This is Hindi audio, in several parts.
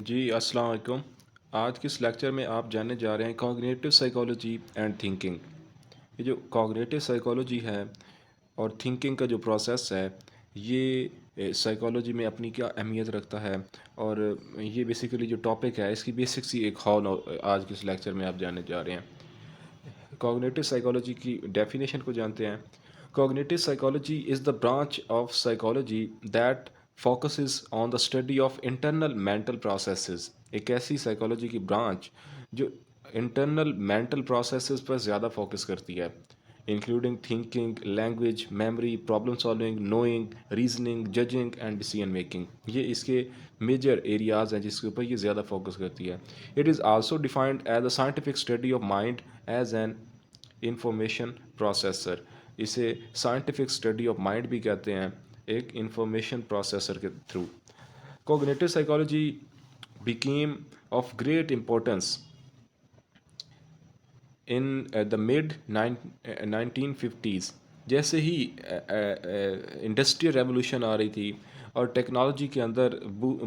जी अस्सलाम वालेकुम। आज के इस लेक्चर में आप जानने जा रहे हैं कॉग्निटिव साइकोलॉजी एंड थिंकिंग। ये जो कॉग्निटिव साइकोलॉजी है और थिंकिंग का जो प्रोसेस है, ये साइकोलॉजी में अपनी क्या अहमियत रखता है। और ये बेसिकली जो टॉपिक है इसकी बेसिक सी एक हॉल आज के इस लेक्चर में आप जानने जा रहे हैं। कॉग्निटिव साइकोलॉजी की डेफिनेशन को जानते हैं। Cognitive psychology is the branch of psychology that focuses on the study of internal mental processes. एक ऐसी साइकोलॉजी की ब्रांच जो इंटरनल मेंटल प्रोसेसेस पर ज़्यादा फोकस करती है, including thinking, language, memory, problem solving, knowing, reasoning, judging and decision making. ये इसके मेजर एरियाज़ हैं जिसके ऊपर ये ज़्यादा फोकस करती है। It is also defined as a scientific study of mind as an information processor. इसे साइंटिफिक स्टडी ऑफ माइंड भी कहते हैं, एक इंफॉर्मेशन प्रोसेसर के through. Cognitive psychology became of great importance in the mid 1950s। जैसे ही इंडस्ट्रियल रेवोल्यूशन आ रही थी और टेक्नोलॉजी के अंदर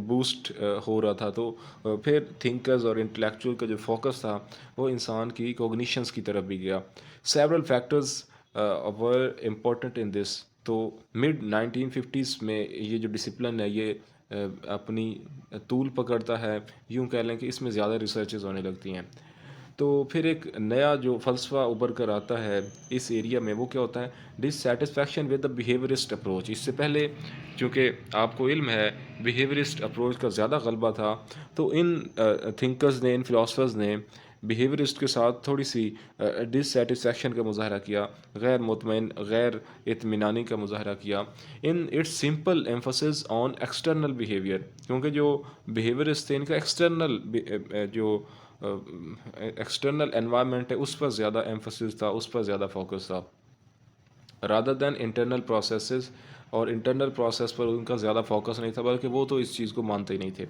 बूस्ट हो रहा था, तो फिर थिंकर्स और इंटेलेक्चुअल का जो फोकस था वो इंसान की कॉग्निशंस की तरफ भी गया। Several factors were important in this. तो मिड 1950s में ये जो डिसिप्लिन है ये अपनी तूल पकड़ता है, यूँ कह लें कि इसमें ज़्यादा रिसर्चेज होने लगती हैं। तो फिर एक नया जो फ़लसफ़ा उभर कर आता है इस एरिया में, वो क्या होता है? Dissatisfaction with the behaviourist approach. इससे पहले चूँकि आपको इल्म है बिहेवियरिस्ट अप्रोच का ज़्यादा गलबा था, तो इन थिंकर्स ने, इन फ़िलासफ़र्स ने बिहेवियरिस्ट के साथ थोड़ी सी डिससैटिस्फैक्शन का मुज़ाहरा किया, गैर मुतमईन, गैर इत्मीनानी का मुज़ाहरा किया in its simple emphasis on external behaviour. क्योंकि जो बिहेवियरिस्ट थे इनका एक्सटर्नल जो एक्सटर्नल एनवायरनमेंट है उस पर ज़्यादा एम्फोसिस था, उस पर ज़्यादा फोकस था रादर दैन इंटरनल प्रोसेसेस। और इंटरनल प्रोसेस पर उनका ज़्यादा फोकस नहीं था, बल्कि वो तो इस चीज़ को मानते ही नहीं थे।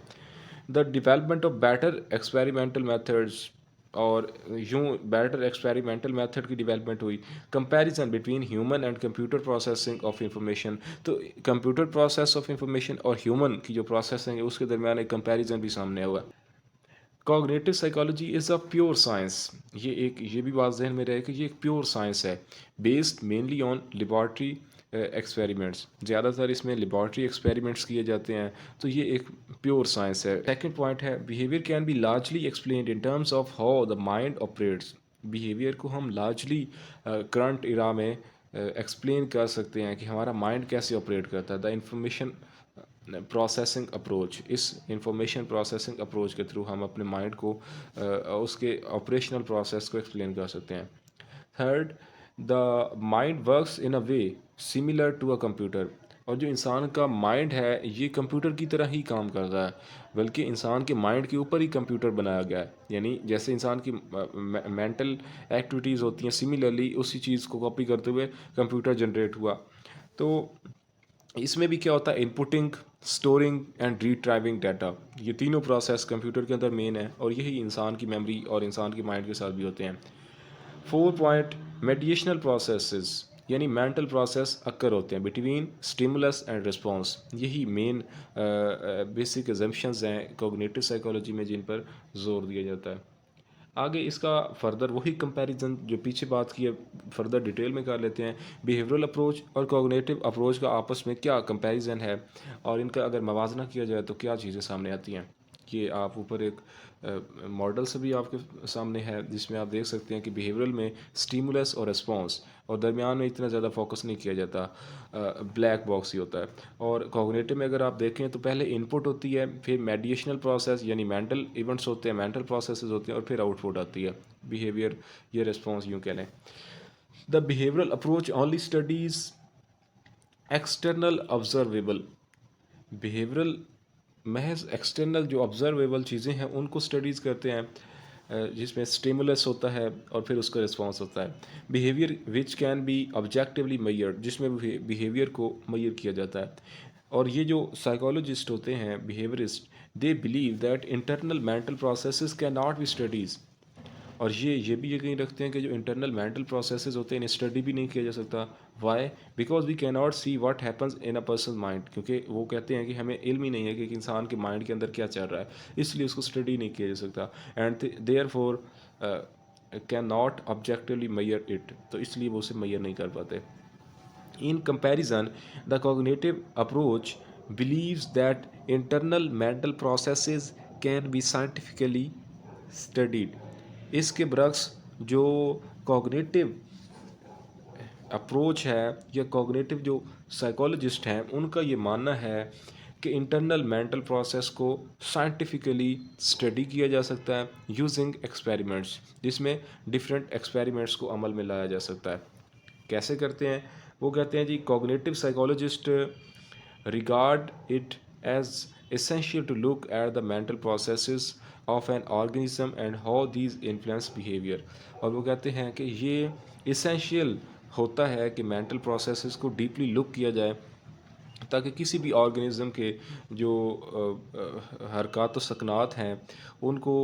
The development of better experimental methods, और यूँ बेटर एक्सपेरिमेंटल मेथड की डेवलपमेंट हुई। Comparison between human and computer processing of information. तो कंप्यूटर प्रोसेस ऑफ इंफॉर्मेशन और ह्यूमन की जो प्रोसेसिंग है उसके दरमियान एक कंपैरिजन भी सामने हुआ। Cognitive psychology is a pure science. ये भी बात जहन में रहे कि ये एक प्योर साइंस है, based mainly on laboratory experiments. ज़्यादातर इसमें लेबॉर्ट्री एक्सपेरिमेंट्स किए जाते हैं, तो ये एक प्योर साइंस है। सेकंड पॉइंट है behaviour can be largely explained in terms of how the mind operates. Behaviour को हम लार्जली करंट इरा में एक्सप्लेन कर सकते हैं कि हमारा माइंड कैसे ऑपरेट करता है। द इंफॉर्मेशन प्रोसेसिंग अप्रोच, इस इंफॉर्मेशन प्रोसेसिंग अप्रोच के थ्रू हम अपने माइंड को उसके ऑपरेशनल प्रोसेस को एक्सप्लेन कर सकते हैं। Third, the mind works in a way similar to a computer. और जो इंसान का माइंड है ये कंप्यूटर की तरह ही काम कर रहा है, बल्कि इंसान के माइंड के ऊपर ही कंप्यूटर बनाया गया है। यानी जैसे इंसान की मेंटल एक्टिविटीज़ होती हैं, सिमिलरली उसी चीज़ को कॉपी करते हुए कंप्यूटर जनरेट हुआ। तो इसमें भी क्या होता है? Inputting, storing and retrieving data. ये तीनों प्रोसेस कंप्यूटर के अंदर मेन है, और यही इंसान की मेमोरी और इंसान की माइंड के साथ भी होते हैं। फोर पॉइंट, मेडिएशनल प्रोसेसेस, यानी मेंटल प्रोसेस अक्कर होते हैं बिटवीन स्टिमुलस एंड रिस्पॉन्स। यही मेन बेसिक एजम्पशंस हैं कोग्निटिव साइकोलॉजी में जिन पर जोर दिया जाता है। आगे इसका फर्दर वही कंपैरिजन जो पीछे बात की है फर्दर डिटेल में कर लेते हैं। बिहेवियरल अप्रोच और कॉग्निटिव अप्रोच का आपस में क्या कंपैरिजन है, और इनका अगर मवाजना किया जाए तो क्या चीज़ें सामने आती हैं। कि आप ऊपर एक मॉडल से भी आपके सामने है जिसमें आप देख सकते हैं कि बिहेवियरल में स्टिमुलस और रिस्पॉन्स, और दरमियान में इतना ज़्यादा फोकस नहीं किया जाता, ब्लैक बॉक्स ही होता है। और कॉग्निटिव में अगर आप देखें तो पहले इनपुट होती है, फिर मेडिएशनल प्रोसेस यानी मेंटल इवेंट्स होते हैं, मेंटल प्रोसेसेस होते हैं, और फिर आउटपुट आती है बिहेवियर, ये रिस्पॉन्स यूँ कह लें। The behavioural approach only studies external observable. Behavioural महज एक्सटर्नल जो ऑब्जर्वेबल चीज़ें हैं उनको स्टडीज़ करते हैं, जिसमें स्टिमुलस होता है और फिर उसका रिस्पॉन्स होता है। Behaviour which can be objectively measured, जिसमें बिहेवियर को मैयर किया जाता है। और ये जो साइकोलॉजिस्ट होते हैं behaviourist, they believe that internal mental processes can not be studies. और ये भी यकीन रखते हैं कि जो इंटरनल मेंटल प्रोसेसेस होते हैं इन्हें स्टडी भी नहीं किया जा सकता, why, because we can not see what happens in a person mind, क्योंकि वो कहते हैं कि हमें इल्म ही नहीं है कि एक इंसान के माइंड के अंदर क्या चल रहा है, इसलिए उसको स्टडी नहीं किया जा सकता। And therefore can not objectively measure it, तो इसलिए वो उसे मैयर नहीं कर पाते। In comparison, the cognitive approach believes that internal mental processes can be scientifically studied. इसके बरक्स जो कॉग्निटिव अप्रोच है या कॉग्निटिव जो साइकोलॉजिस्ट हैं उनका ये मानना है कि इंटरनल मेंटल प्रोसेस को साइंटिफिकली स्टडी किया जा सकता है यूजिंग एक्सपेरिमेंट्स, जिसमें डिफरेंट एक्सपेरिमेंट्स को अमल में लाया जा सकता है। कैसे करते हैं? वो कहते हैं जी, cognitive psychologists regard it as essential to look at the mental processes of an organism and how these influence behavior। और वो कहते हैं कि ये essential होता है कि mental processes को deeply look किया जाए, ताकि किसी भी ऑर्गेनिज्म के जो हरकत व सकनात हैं उनको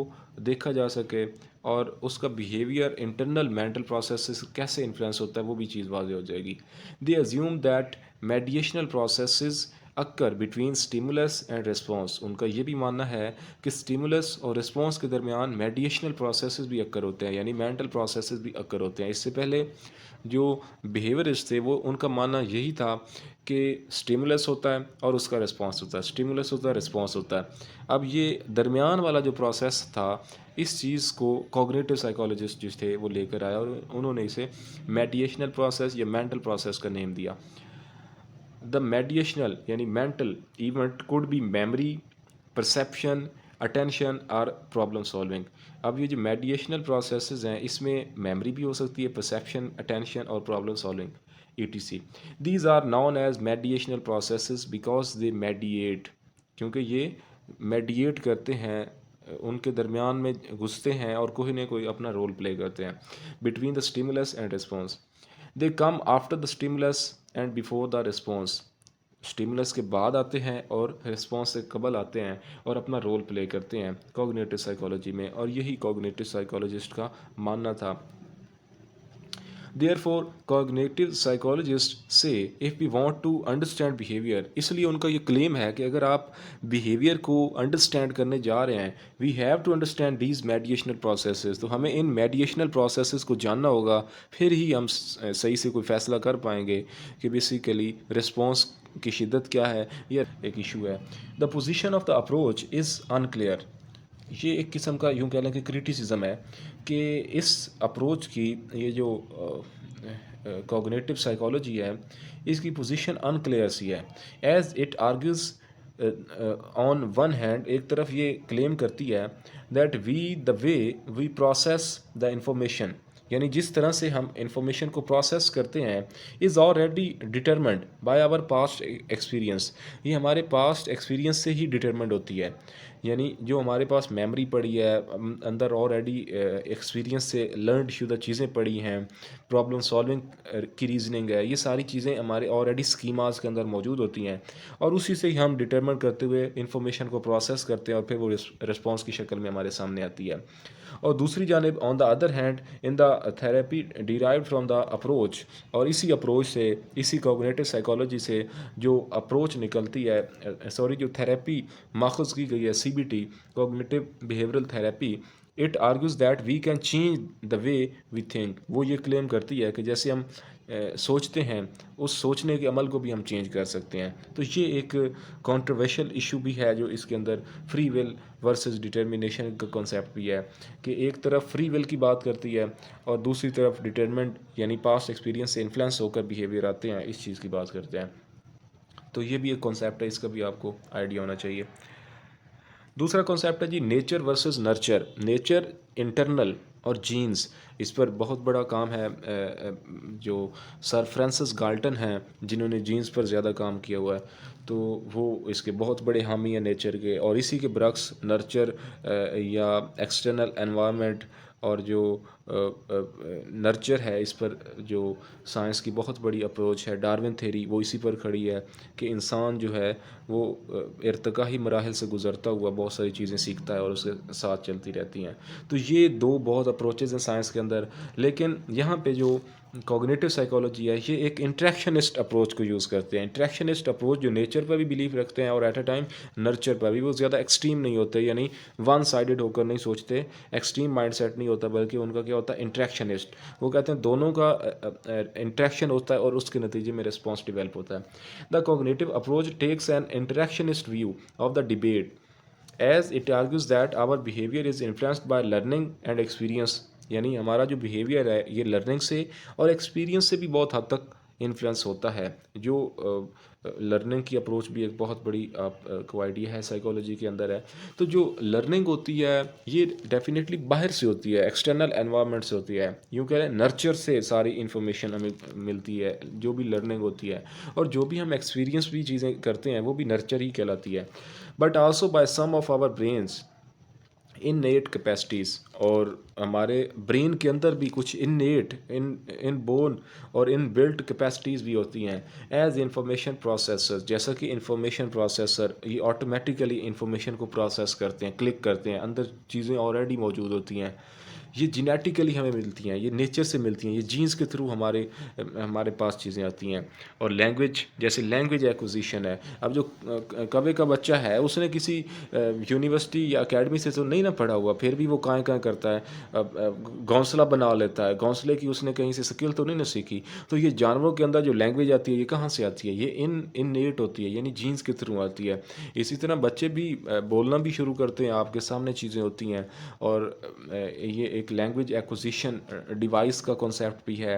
देखा जा सके और उसका बिहेवियर इंटरनल मेंटल प्रोसेस से कैसे इन्फ्लुएंस होता है वो भी चीज़ वाज़ेह हो जाएगी। They assume that mediational processes occur between stimulus and response. उनका ये भी मानना है कि स्टिमुलस और रिस्पॉन्स के दरमियान मेडिएशनल प्रोसेसेस भी अक्कर होते हैं, यानी मेंटल प्रोसेसेस भी अक्कर होते हैं। इससे पहले जो बिहेवियरिस्ट थे वो उनका मानना यही था कि स्टिमुलस होता है और उसका रिस्पॉन्स होता है, स्टिमुलस होता है, रिस्पॉन्स होता है। अब ये दरमियान वाला जो प्रोसेस था, इस चीज़ को कॉग्निटिव साइकोलॉजिस्ट जो थे वो लेकर आया और उन्होंने इसे मेडिएशनल प्रोसेस या मेंटल प्रोसेस का नेम दिया। द मेडिएशनल यानी mental event could be memory, perception, attention और प्रॉब्लम सॉल्विंग। अब ये जो मेडिएशनल प्रोसेसेस हैं इसमें मेमोरी भी हो सकती है, परसेप्शन, अटेंशन और problem solving etc। These are known as mediational processes because they mediate, क्योंकि ये मेडिएट करते हैं, उनके दरमियान में घुसते हैं और कोई ना कोई अपना रोल प्ले करते हैं between the stimulus and response. They come after the stimulus and before the response. Stimulus के बाद आते हैं और रिस्पॉन्स से कबल आते हैं और अपना रोल प्ले करते हैं कॉग्निटिव साइकोलॉजी में, और यही कॉग्निटिव साइकोलॉजिस्ट का मानना था। Therefore, cognitive psychologists say if we want to understand behavior, इसलिए उनका ये क्लेम है कि अगर आप बिहेवियर को अंडरस्टैंड करने जा रहे हैं, we have to understand these mediational processes, तो हमें इन मेडिएशनल प्रोसेसेस को जानना होगा, फिर ही हम सही से कोई फैसला कर पाएंगे कि बेसिकली रिस्पॉन्स की शिद्दत क्या है या एक इशू है। The position of the approach is unclear. ये एक किस्म का यूँ कह लें कि क्रिटिसिज्म है कि इस अप्रोच की, ये जो कॉग्निटिव साइकोलॉजी है, इसकी पोजीशन अनक्लियर सी है। As it argues on one hand, एक तरफ ये क्लेम करती है that the way we process the information, यानी जिस तरह से हम इंफॉर्मेशन को प्रोसेस करते हैं, is already determined by our past experience, ये हमारे पास्ट एक्सपीरियंस से ही डिटरमेंड होती है। यानी जो हमारे पास मेमोरी पड़ी है, अंदर ऑलरेडी एक्सपीरियंस से लर्नड शुदा चीज़ें पड़ी हैं, प्रॉब्लम सॉल्विंग की रीजनिंग है, ये सारी चीज़ें हमारे ऑलरेडी स्कीमास के अंदर मौजूद होती हैं और उसी से ही हम डिटरमिन करते हुए इंफॉर्मेशन को प्रोसेस करते हैं और फिर वो रिस्पॉन्स की शक्ल में हमारे सामने आती है। और दूसरी जानिब on the other hand in the therapy derived from the approach, और इसी अप्रोच से, इसी कॉग्निटिव साइकोलॉजी से जो अप्रोच निकलती है, सॉरी जो थेरेपी माखुज़ की गई है, CBT, cognitive behavioural therapy, it argues that we can change the way we think. वो ये क्लेम करती है कि जैसे हम सोचते हैं, उस सोचने के अमल को भी हम चेंज कर सकते हैं। तो ये एक कंट्रोवर्शियल इशू भी है जो इसके अंदर फ्री विल वर्सेस डिटर्मिनेशन का कॉन्सेप्ट भी है कि एक तरफ फ्री विल की बात करती है और दूसरी तरफ डिटरमेंट यानी पास्ट एक्सपीरियंस से इन्फ्लुएंस होकर बिहेवियर आते हैं, इस चीज़ की बात करते हैं। तो ये भी एक कॉन्सेप्ट है, इसका भी आपको आइडिया होना चाहिए। दूसरा कॉन्सेप्ट है जी nature versus nurture. Nature internal और जीन्स, इस पर बहुत बड़ा काम है। जो सर फ्रांसिस गाल्टन हैं जिन्होंने जीन्स पर ज़्यादा काम किया हुआ है, तो वो इसके बहुत बड़े हामी हैं नेचर के, और इसी के बरक्स नर्चर या एक्सटर्नल एनवायरनमेंट और जो नर्चर है, इस पर जो साइंस की बहुत बड़ी अप्रोच है, डार्विन थ्योरी, वो इसी पर खड़ी है कि इंसान जो है वो इर्तिकाई मराहिल से गुज़रता हुआ बहुत सारी चीज़ें सीखता है और उसके साथ चलती रहती हैं। तो ये दो बहुत अप्रोचेज़ हैं साइंस के अंदर। लेकिन यहाँ पे जो कॉग्निटिव साइकोलॉजी है, ये एक इंट्रैक्शनिस्ट अप्रोच को यूज़ करते हैं। इंट्रैक्शनिस्ट अप्रोच जो नेचर पर भी बिलीव रखते हैं और एट अ टाइम नर्चर पर भी। वो ज़्यादा एक्सट्रीम नहीं होते, यानी वन साइडेड होकर नहीं सोचते, एक्सट्रीम माइंडसेट नहीं होता, बल्कि उनका क्या होता है, इंट्रैक्शनिस्ट। वो कहते हैं दोनों का इंट्रैक्शन होता है और उसके नतीजे में रिस्पॉन्स डिवेल्प होता है। The cognitive approach takes an interactionist view of the debate as it argues that our behaviour is influenced by learning and experience. यानी हमारा जो बिहेवियर है ये लर्निंग से और एक्सपीरियंस से भी बहुत हद तक इन्फ्लुएंस होता है। जो लर्निंग की अप्रोच भी एक बहुत बड़ी आपको आइडिया है साइकोलॉजी के अंदर है। तो जो लर्निंग होती है ये डेफिनेटली बाहर से होती है, एक्सटर्नल एनवायरनमेंट से होती है। यूँ कह रहे नर्चर से सारी इन्फॉर्मेशन हमें मिलती है, जो भी लर्निंग होती है। और जो भी हम एक्सपीरियंस भी चीज़ें करते हैं वो भी नर्चर ही कहलाती है। But also by some of our brains innate capacities. और हमारे ब्रेन के अंदर भी कुछ इननेट इन इन बोन और इन बिल्ट कैपेसिटीज़ भी होती हैं एज इंफॉर्मेशन प्रोसेसर। जैसा कि इंफॉर्मेशन प्रोसेसर ये ऑटोमेटिकली इंफॉर्मेशन को प्रोसेस करते हैं, क्लिक करते हैं, अंदर चीज़ें ऑलरेडी मौजूद होती हैं। ये जेनेटिकली हमें मिलती हैं, ये नेचर से मिलती हैं, ये जीन्स के थ्रू हमारे हमारे पास चीज़ें आती हैं। और लैंग्वेज, जैसे लैंग्वेज एक्विजिशन है। अब जो कभी का बच्चा है उसने किसी यूनिवर्सिटी या एकेडमी से तो नहीं ना पढ़ा हुआ, फिर भी वो काँ काँ करता है, घोंसला बना लेता है। घोंसले की उसने कहीं से स्किल तो नहीं ना सीखी। तो ये जानवरों के अंदर जो लैंग्वेज आती है ये कहाँ से आती है, ये इननेट होती है, यानी जीन्स के थ्रू आती है। इसी तरह बच्चे भी बोलना भी शुरू करते हैं, आपके सामने चीज़ें होती हैं। और ये एक लैंग्वेज एक्विजिशन डिवाइस का कॉन्सेप्ट भी है।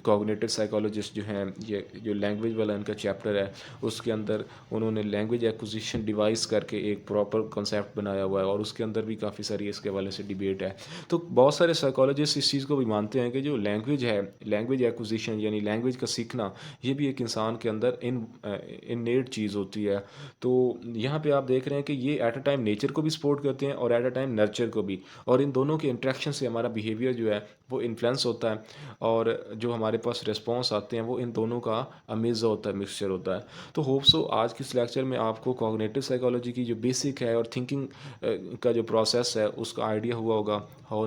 कॉग्निटिव साइकोलॉजिस्ट जो हैं, ये जो लैंग्वेज वाला इनका चैप्टर है उसके अंदर उन्होंने लैंग्वेज एक्विजिशन डिवाइस करके एक प्रॉपर कॉन्सेप्ट बनाया हुआ है। और उसके अंदर भी काफ़ी सारी इसके हवाले से डिबेट है। तो बहुत सारे साइकोलॉजिस्ट इस चीज़ को भी मानते हैं कि जो लैंग्वेज है, लैंग्वेज एक्विजिशन यानी लैंग्वेज का सीखना, ये भी एक इंसान के अंदर इननेट चीज़ होती है। तो यहाँ पे आप देख रहे हैं कि ये एट अ टाइम नेचर को भी सपोर्ट करते हैं और एट अ टाइम नर्चर को भी। और इन दोनों के इंट्रैक्शन से हमारा बिहेवियर जो है वो इन्फ्लुएंस होता है। और जो हमारे पास रिस्पॉन्स आते हैं वो इन दोनों का अमेज़ा होता है, मिक्सचर होता है। तो होप सो आज के इस लेक्चर में आपको कॉग्निटिव साइकोलॉजी की जो बेसिक है और थिंकिंग का जो प्रोसेस है उसका आइडिया हुआ होगा। हाउ